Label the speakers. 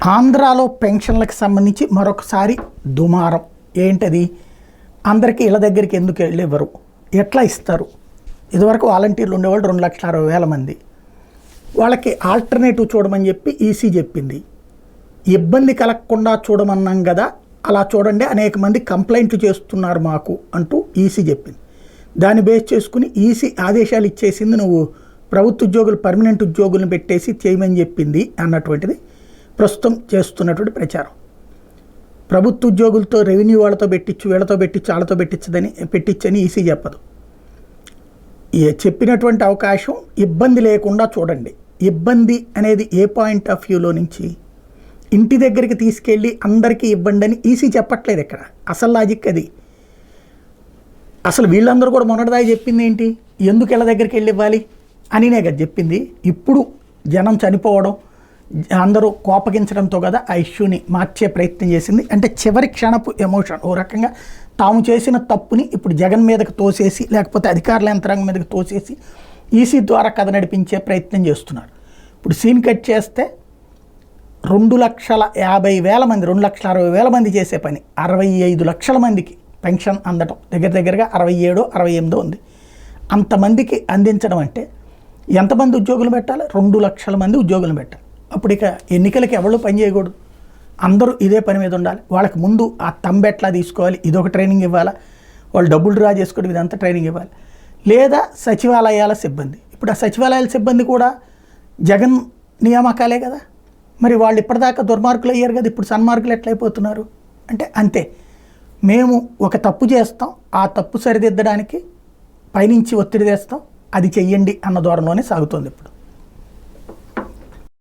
Speaker 1: ఆంధ్రాలో పెన్షన్లకు సంబంధించి మరొకసారి దుమారం ఏంటది? అందరికీ ఇళ్ళ దగ్గరికి ఎందుకు వెళ్ళేవారు, ఎట్లా ఇస్తారు? ఇదివరకు వాలంటీర్లు ఉండేవాళ్ళు 2,60,000 మంది. వాళ్ళకి ఆల్టర్నేటివ్ చూడమని చెప్పి ఈసీ చెప్పింది. ఇబ్బంది కలగకుండా చూడమన్నాం కదా, అలా చూడండి, అనేక మంది కంప్లైంట్లు చేస్తున్నారు మాకు అంటూ ఈసీ చెప్పింది. దాన్ని బేస్ చేసుకుని ఈసీ ఆదేశాలు ఇచ్చేసింది, నువ్వు ప్రభుత్వ ఉద్యోగులు పర్మనెంట్ ఉద్యోగులను పెట్టేసి చేయమని చెప్పింది అన్నటువంటిది ప్రస్తుతం చేస్తున్నటువంటి ప్రచారం. ప్రభుత్వ ఉద్యోగులతో రెవెన్యూ వాళ్ళతో పెట్టించు, వీళ్ళతో పెట్టించు, వాళ్ళతో పెట్టించని ఈసీ చెప్పదు. చెప్పినటువంటి అవకాశం ఇబ్బంది లేకుండా చూడండి. ఇబ్బంది అనేది ఏ పాయింట్ ఆఫ్ వ్యూలో నుంచి? ఇంటి దగ్గరికి తీసుకెళ్ళి అందరికీ ఇవ్వండి అని ఈసీ చెప్పట్లేదు ఇక్కడ. అసలు లాజిక్ అది. అసలు వీళ్ళందరూ కూడా మొన్నటిదాకా చెప్పింది ఏంటి? ఎందుకు ఇళ్ళ దగ్గరికి వెళ్ళి ఇవ్వాలి అనినే కదా చెప్పింది. ఇప్పుడు జనం చనిపోవడం, అందరూ కోపగించడంతో కదా ఆ ఇష్యూని మార్చే ప్రయత్నం చేసింది. అంటే చివరి క్షణపు ఎమోషన్, ఓ రకంగా తాము చేసిన తప్పుని ఇప్పుడు జగన్ మీదకి తోసేసి, లేకపోతే అధికారుల యంత్రాంగం మీదకి తోసేసి ఈసీ ద్వారా కథ నడిపించే ప్రయత్నం చేస్తున్నారు. ఇప్పుడు సీన్ కట్ చేస్తే 2,50,000 మంది, 2,60,000 మంది చేసే పని 65 లక్షల మందికి పెన్షన్ అందటం దగ్గరగా 67, 68 ఉంది. అంతమందికి అందించడం అంటే ఎంతమంది ఉద్యోగులు పెట్టాలి? 2 లక్షల మంది ఉద్యోగులు పెట్టాలి. అప్పుడు ఇక ఎన్నికలకి ఎవరు పని చేయకూడదు, అందరూ ఇదే పని మీద ఉండాలి. వాళ్ళకి ముందు ఆ తంబు ఎట్లా తీసుకోవాలి ఇదొక ట్రైనింగ్ ఇవ్వాలా, వాళ్ళు డబ్బులు డ్రా చేసుకోవడం ఇదంతా ట్రైనింగ్ ఇవ్వాలి. లేదా సచివాలయాల సిబ్బంది, ఇప్పుడు ఆ సచివాలయాల సిబ్బంది కూడా జగన్ నియామకాలే కదా. మరి వాళ్ళు ఇప్పటిదాకా దుర్మార్గులు అయ్యారు కదా, ఇప్పుడు సన్మార్గులు ఎట్లయిపోతున్నారు అంటే అంతే. మేము ఒక తప్పు చేస్తాం, ఆ తప్పు సరిదిద్దడానికి పైనుంచి ఒత్తిడి తెస్తాం, అది చెయ్యండి అన్న ధోరణిలోనే సాగుతోంది ఇప్పుడు.